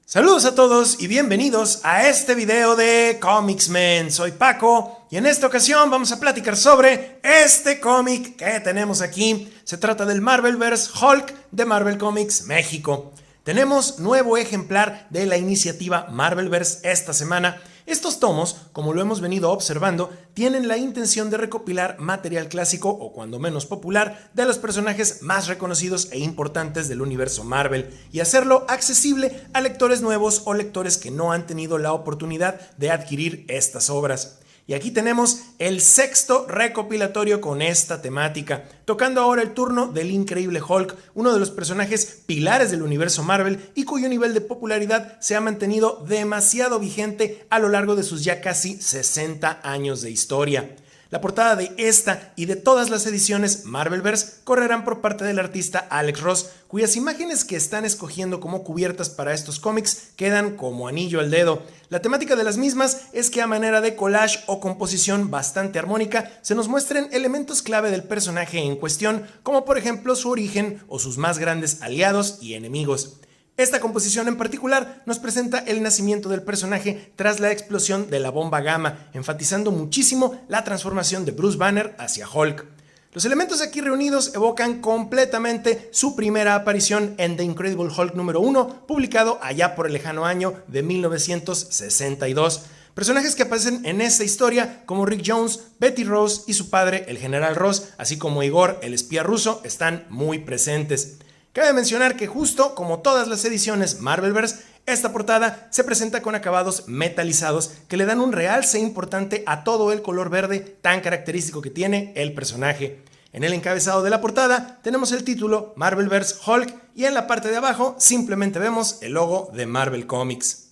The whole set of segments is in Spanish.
Saludos a todos y bienvenidos a este video de Comicsmen. Soy Paco y en esta ocasión vamos a platicar sobre este cómic que tenemos aquí. Se trata del Marvelverse Hulk de Marvel Comics México. Tenemos nuevo ejemplar de la iniciativa Marvelverse esta semana. Estos tomos, como lo hemos venido observando, tienen la intención de recopilar material clásico o cuando menos popular de los personajes más reconocidos e importantes del universo Marvel y hacerlo accesible a lectores nuevos o lectores que no han tenido la oportunidad de adquirir estas obras. Y aquí tenemos el sexto recopilatorio con esta temática, tocando ahora el turno del increíble Hulk, uno de los personajes pilares del universo Marvel y cuyo nivel de popularidad se ha mantenido demasiado vigente a lo largo de sus ya casi 60 años de historia. La portada de esta y de todas las ediciones Marvelverse correrán por parte del artista Alex Ross, cuyas imágenes que están escogiendo como cubiertas para estos cómics quedan como anillo al dedo. La temática de las mismas es que a manera de collage o composición bastante armónica se nos muestren elementos clave del personaje en cuestión, como por ejemplo su origen o sus más grandes aliados y enemigos. Esta composición en particular nos presenta el nacimiento del personaje tras la explosión de la bomba gamma, enfatizando muchísimo la transformación de Bruce Banner hacia Hulk. Los elementos aquí reunidos evocan completamente su primera aparición en The Incredible Hulk número 1, publicado allá por el lejano año de 1962. Personajes que aparecen en esta historia como Rick Jones, Betty Ross y su padre, el General Ross, así como Igor, el espía ruso, están muy presentes. Cabe mencionar que justo como todas las ediciones Marvelverse, esta portada se presenta con acabados metalizados que le dan un realce importante a todo el color verde tan característico que tiene el personaje. En el encabezado de la portada tenemos el título Marvelverse Hulk y en la parte de abajo simplemente vemos el logo de Marvel Comics.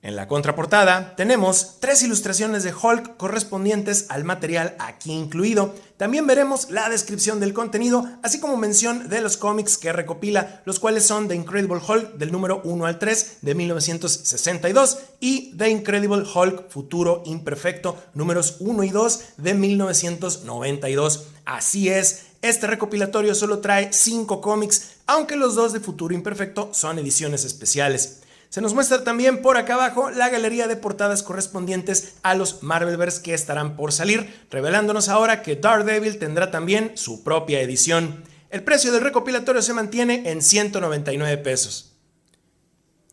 En la contraportada tenemos 3 ilustraciones de Hulk correspondientes al material aquí incluido. También veremos la descripción del contenido, así como mención de los cómics que recopila, los cuales son The Incredible Hulk del número 1 al 3 de 1962 y The Incredible Hulk Futuro Imperfecto números 1 y 2 de 1992. Así es, este recopilatorio solo trae 5 cómics, aunque los 2 de Futuro Imperfecto son ediciones especiales. Se nos muestra también por acá abajo la galería de portadas correspondientes a los Marvelverse que estarán por salir, revelándonos ahora que Daredevil tendrá también su propia edición. El precio del recopilatorio se mantiene en 199 pesos.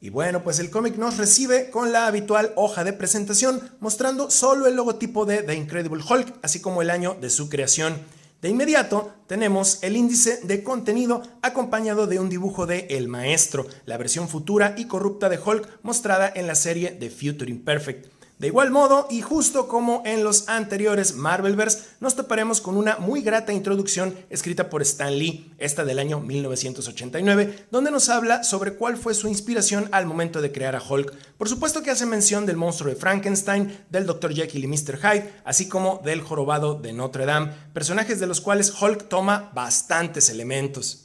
Y bueno, pues el cómic nos recibe con la habitual hoja de presentación, mostrando solo el logotipo de The Incredible Hulk, así como el año de su creación. De inmediato tenemos el índice de contenido acompañado de un dibujo de El Maestro, la versión futura y corrupta de Hulk mostrada en la serie The Future Imperfect. De igual modo, y justo como en los anteriores Marvelverse, nos toparemos con una muy grata introducción escrita por Stan Lee, esta del año 1989, donde nos habla sobre cuál fue su inspiración al momento de crear a Hulk. Por supuesto que hace mención del monstruo de Frankenstein, del Dr. Jekyll y Mr. Hyde, así como del jorobado de Notre Dame, personajes de los cuales Hulk toma bastantes elementos.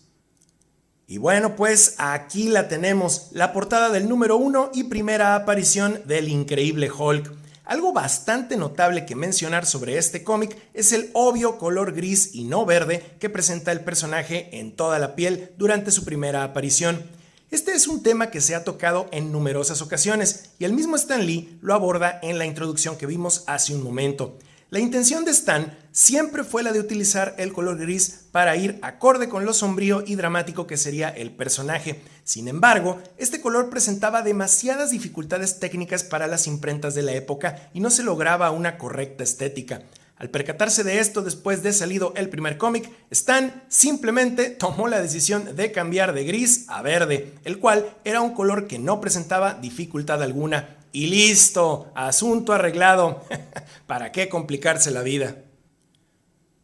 Y bueno, pues aquí la tenemos, la portada del número 1 y primera aparición del increíble Hulk. Algo bastante notable que mencionar sobre este cómic es el obvio color gris y no verde que presenta el personaje en toda la piel durante su primera aparición. Este es un tema que se ha tocado en numerosas ocasiones y el mismo Stan Lee lo aborda en la introducción que vimos hace un momento. La intención de Stan siempre fue la de utilizar el color gris para ir acorde con lo sombrío y dramático que sería el personaje. Sin embargo, este color presentaba demasiadas dificultades técnicas para las imprentas de la época y no se lograba una correcta estética. Al percatarse de esto después de salido el primer cómic, Stan simplemente tomó la decisión de cambiar de gris a verde, el cual era un color que no presentaba dificultad alguna. Y listo, asunto arreglado. ¿Para qué complicarse la vida?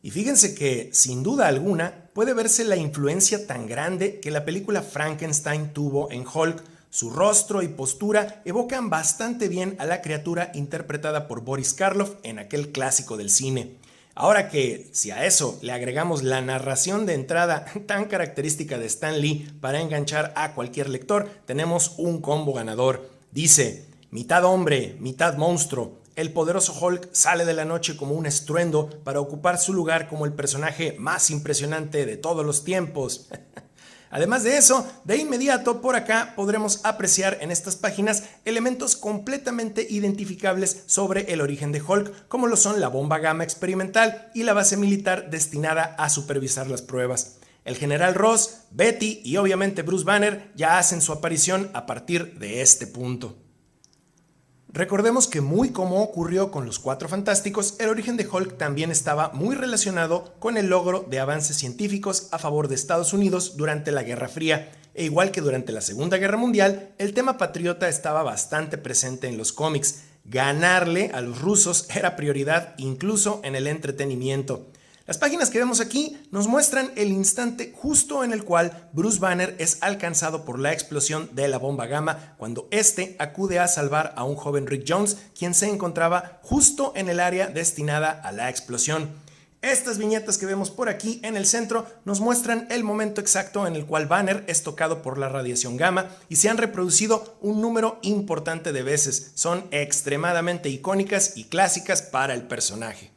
Y fíjense que, sin duda alguna, puede verse la influencia tan grande que la película Frankenstein tuvo en Hulk. Su rostro y postura evocan bastante bien a la criatura interpretada por Boris Karloff en aquel clásico del cine. Ahora que, si a eso le agregamos la narración de entrada tan característica de Stan Lee para enganchar a cualquier lector, tenemos un combo ganador. Dice: mitad hombre, mitad monstruo. El poderoso Hulk sale de la noche como un estruendo para ocupar su lugar como el personaje más impresionante de todos los tiempos. Además de eso, de inmediato por acá podremos apreciar en estas páginas elementos completamente identificables sobre el origen de Hulk, como lo son la bomba gamma experimental y la base militar destinada a supervisar las pruebas. El general Ross, Betty y obviamente Bruce Banner ya hacen su aparición a partir de este punto. Recordemos que muy como ocurrió con los Cuatro Fantásticos, el origen de Hulk también estaba muy relacionado con el logro de avances científicos a favor de Estados Unidos durante la Guerra Fría, e igual que durante la Segunda Guerra Mundial, el tema patriota estaba bastante presente en los cómics. Ganarle a los rusos era prioridad incluso en el entretenimiento. Las páginas que vemos aquí nos muestran el instante justo en el cual Bruce Banner es alcanzado por la explosión de la bomba gamma cuando este acude a salvar a un joven Rick Jones, quien se encontraba justo en el área destinada a la explosión. Estas viñetas que vemos por aquí en el centro nos muestran el momento exacto en el cual Banner es tocado por la radiación gamma y se han reproducido un número importante de veces. Son extremadamente icónicas y clásicas para el personaje.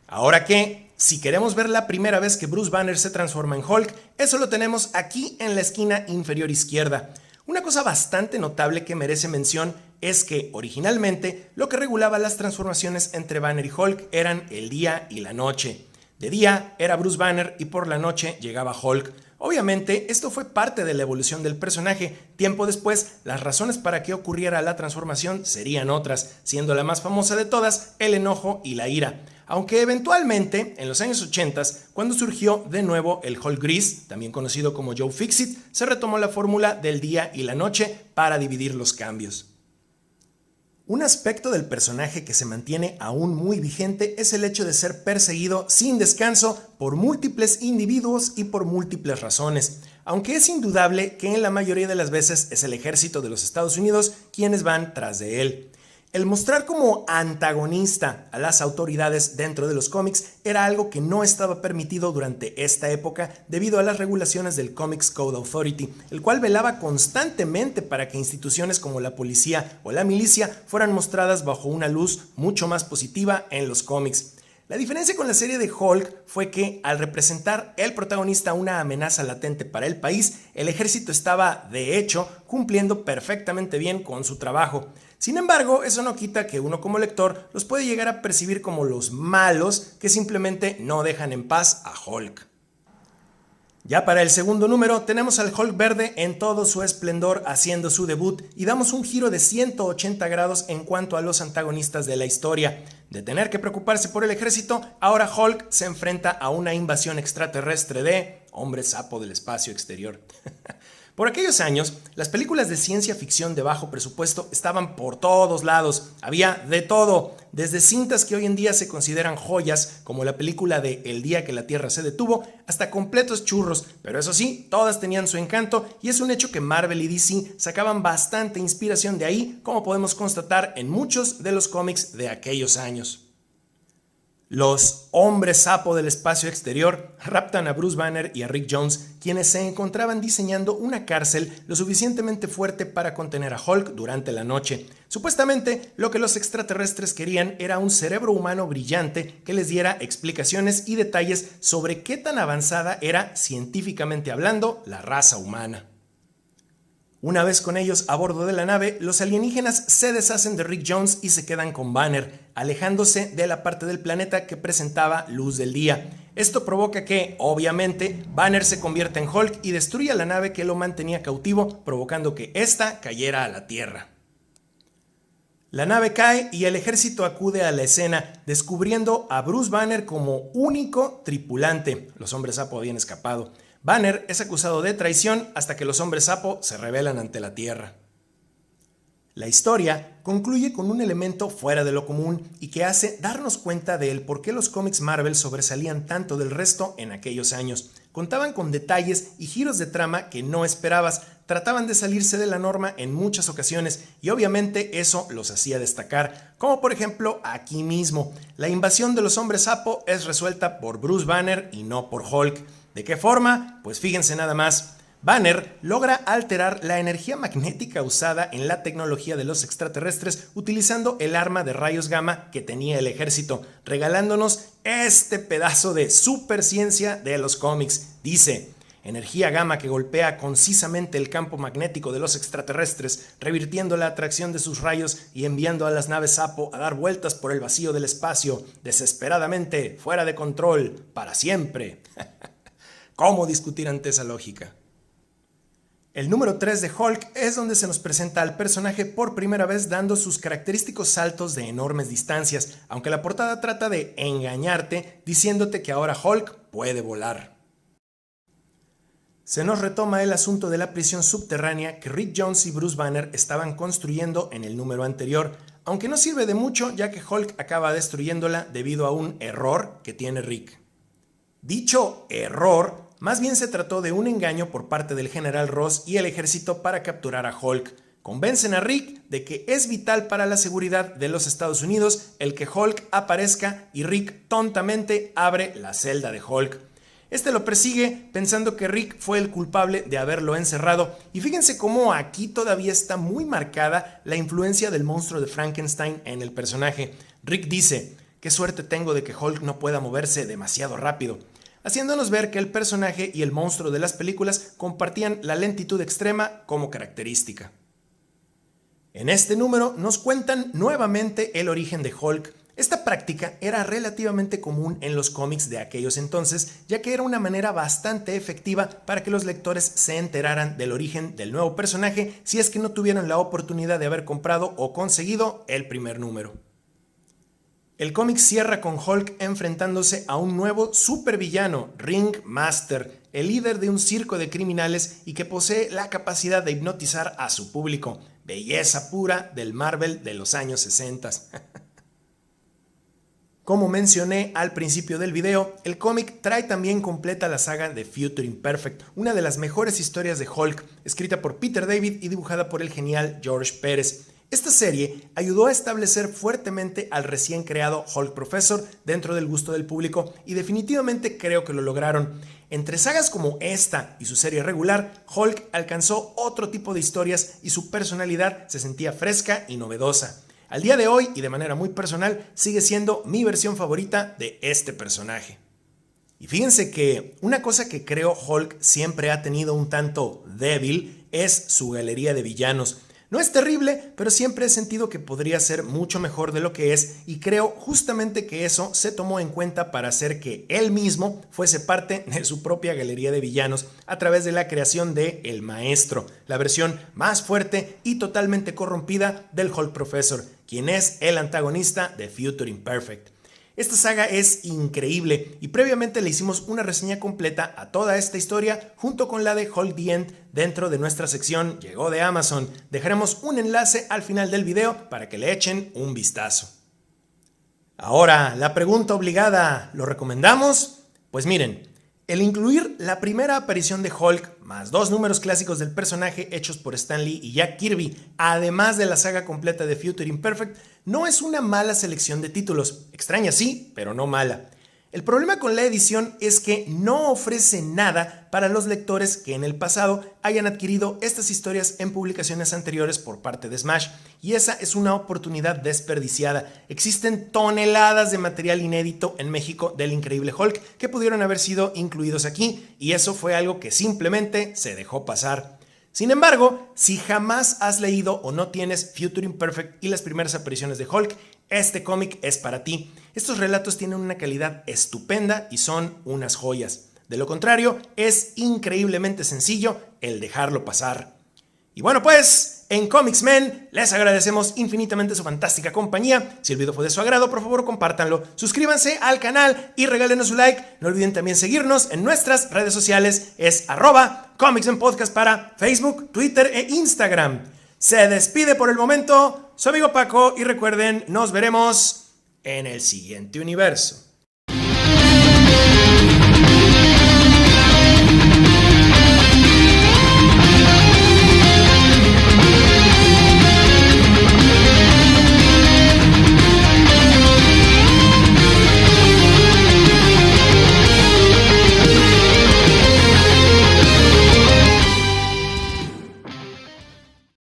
Ahora que, si queremos ver la primera vez que Bruce Banner se transforma en Hulk, eso lo tenemos aquí en la esquina inferior izquierda. Una cosa bastante notable que merece mención es que originalmente lo que regulaba las transformaciones entre Banner y Hulk eran el día y la noche. De día era Bruce Banner y por la noche llegaba Hulk. Obviamente esto fue parte de la evolución del personaje. Tiempo después, las razones para que ocurriera la transformación serían otras, siendo la más famosa de todas el enojo y la ira. Aunque eventualmente, en los años 80, cuando surgió de nuevo el Hulk gris, también conocido como Joe Fixit, se retomó la fórmula del día y la noche para dividir los cambios. Un aspecto del personaje que se mantiene aún muy vigente es el hecho de ser perseguido sin descanso por múltiples individuos y por múltiples razones, aunque es indudable que en la mayoría de las veces es el ejército de los Estados Unidos quienes van tras de él. El mostrar como antagonista a las autoridades dentro de los cómics era algo que no estaba permitido durante esta época debido a las regulaciones del Comics Code Authority, el cual velaba constantemente para que instituciones como la policía o la milicia fueran mostradas bajo una luz mucho más positiva en los cómics. La diferencia con la serie de Hulk fue que, al representar el protagonista una amenaza latente para el país, el ejército estaba, de hecho, cumpliendo perfectamente bien con su trabajo. Sin embargo, eso no quita que uno como lector los puede llegar a percibir como los malos que simplemente no dejan en paz a Hulk. Ya para el segundo número tenemos al Hulk verde en todo su esplendor haciendo su debut y damos un giro de 180 grados en cuanto a los antagonistas de la historia. De tener que preocuparse por el ejército, ahora Hulk se enfrenta a una invasión extraterrestre de hombre sapo del espacio exterior. Por aquellos años, las películas de ciencia ficción de bajo presupuesto estaban por todos lados. Había de todo, desde cintas que hoy en día se consideran joyas, como la película de El día que la Tierra se detuvo, hasta completos churros, pero eso sí, todas tenían su encanto y es un hecho que Marvel y DC sacaban bastante inspiración de ahí, como podemos constatar en muchos de los cómics de aquellos años. Los hombres sapo del espacio exterior raptan a Bruce Banner y a Rick Jones, quienes se encontraban diseñando una cárcel lo suficientemente fuerte para contener a Hulk durante la noche. Supuestamente, lo que los extraterrestres querían era un cerebro humano brillante que les diera explicaciones y detalles sobre qué tan avanzada era, científicamente hablando, la raza humana. Una vez con ellos a bordo de la nave, los alienígenas se deshacen de Rick Jones y se quedan con Banner, alejándose de la parte del planeta que presentaba luz del día. Esto provoca que, obviamente, Banner se convierta en Hulk y destruya la nave que lo mantenía cautivo, provocando que ésta cayera a la Tierra. La nave cae y el ejército acude a la escena, descubriendo a Bruce Banner como único tripulante. Los hombres sapo habían escapado. Banner es acusado de traición hasta que los hombres sapo se rebelan ante la Tierra. La historia concluye con un elemento fuera de lo común y que hace darnos cuenta de el por qué los cómics Marvel sobresalían tanto del resto en aquellos años. Contaban con detalles y giros de trama que no esperabas, trataban de salirse de la norma en muchas ocasiones y obviamente eso los hacía destacar, como por ejemplo aquí mismo. La invasión de los hombres sapo es resuelta por Bruce Banner y no por Hulk. ¿De qué forma? Pues fíjense nada más. Banner logra alterar la energía magnética usada en la tecnología de los extraterrestres utilizando el arma de rayos gamma que tenía el ejército, regalándonos este pedazo de superciencia de los cómics. Dice: energía gamma que golpea concisamente el campo magnético de los extraterrestres, revirtiendo la atracción de sus rayos y enviando a las naves Apo a dar vueltas por el vacío del espacio, desesperadamente, fuera de control, para siempre. ¿Cómo discutir ante esa lógica? El número 3 de Hulk es donde se nos presenta al personaje por primera vez dando sus característicos saltos de enormes distancias, aunque la portada trata de engañarte diciéndote que ahora Hulk puede volar. Se nos retoma el asunto de la prisión subterránea que Rick Jones y Bruce Banner estaban construyendo en el número anterior, aunque no sirve de mucho ya que Hulk acaba destruyéndola debido a un error que tiene Rick. Dicho error más bien se trató de un engaño por parte del general Ross y el ejército para capturar a Hulk. Convencen a Rick de que es vital para la seguridad de los Estados Unidos el que Hulk aparezca y Rick tontamente abre la celda de Hulk. Este lo persigue pensando que Rick fue el culpable de haberlo encerrado y fíjense cómo aquí todavía está muy marcada la influencia del monstruo de Frankenstein en el personaje. Rick dice: "Qué suerte tengo de que Hulk no pueda moverse demasiado rápido", haciéndonos ver que el personaje y el monstruo de las películas compartían la lentitud extrema como característica. En este número nos cuentan nuevamente el origen de Hulk. Esta práctica era relativamente común en los cómics de aquellos entonces, ya que era una manera bastante efectiva para que los lectores se enteraran del origen del nuevo personaje si es que no tuvieron la oportunidad de haber comprado o conseguido el primer número. El cómic cierra con Hulk enfrentándose a un nuevo supervillano, Ringmaster, el líder de un circo de criminales y que posee la capacidad de hipnotizar a su público. Belleza pura del Marvel de los años 60. Como mencioné al principio del video, el cómic trae también completa la saga de Future Imperfect, una de las mejores historias de Hulk, escrita por Peter David y dibujada por el genial George Pérez. Esta serie ayudó a establecer fuertemente al recién creado Hulk Professor dentro del gusto del público y definitivamente creo que lo lograron. Entre sagas como esta y su serie regular, Hulk alcanzó otro tipo de historias y su personalidad se sentía fresca y novedosa. Al día de hoy y de manera muy personal sigue siendo mi versión favorita de este personaje. Y fíjense que una cosa que creo Hulk siempre ha tenido un tanto débil es su galería de villanos. No es terrible, pero siempre he sentido que podría ser mucho mejor de lo que es y creo justamente que eso se tomó en cuenta para hacer que él mismo fuese parte de su propia galería de villanos a través de la creación de El Maestro, la versión más fuerte y totalmente corrompida del Hulk Professor, quien es el antagonista de Future Imperfect. Esta saga es increíble y previamente le hicimos una reseña completa a toda esta historia junto con la de Hulk The End dentro de nuestra sección Llegó de Amazon. Dejaremos un enlace al final del video para que le echen un vistazo. Ahora, la pregunta obligada, ¿lo recomendamos? Pues miren, el incluir la primera aparición de Hulk más 2 números clásicos del personaje hechos por Stan Lee y Jack Kirby, además de la saga completa de Future Imperfect, no es una mala selección de títulos. Extraña sí, pero no mala. El problema con la edición es que no ofrece nada para los lectores que en el pasado hayan adquirido estas historias en publicaciones anteriores por parte de Smash, y esa es una oportunidad desperdiciada. Existen toneladas de material inédito en México del increíble Hulk que pudieron haber sido incluidos aquí, y eso fue algo que simplemente se dejó pasar. Sin embargo, si jamás has leído o no tienes Future Imperfect y las primeras apariciones de Hulk, este cómic es para ti. Estos relatos tienen una calidad estupenda y son unas joyas. De lo contrario, es increíblemente sencillo el dejarlo pasar. Y bueno pues, en Comicsmen les agradecemos infinitamente su fantástica compañía. Si el video fue de su agrado, por favor compártanlo, suscríbanse al canal y regálenos su like. No olviden también seguirnos en nuestras redes sociales, es @comicsmenpodcast para Facebook, Twitter e Instagram. Se despide por el momento su amigo Paco y recuerden, nos veremos en el siguiente universo.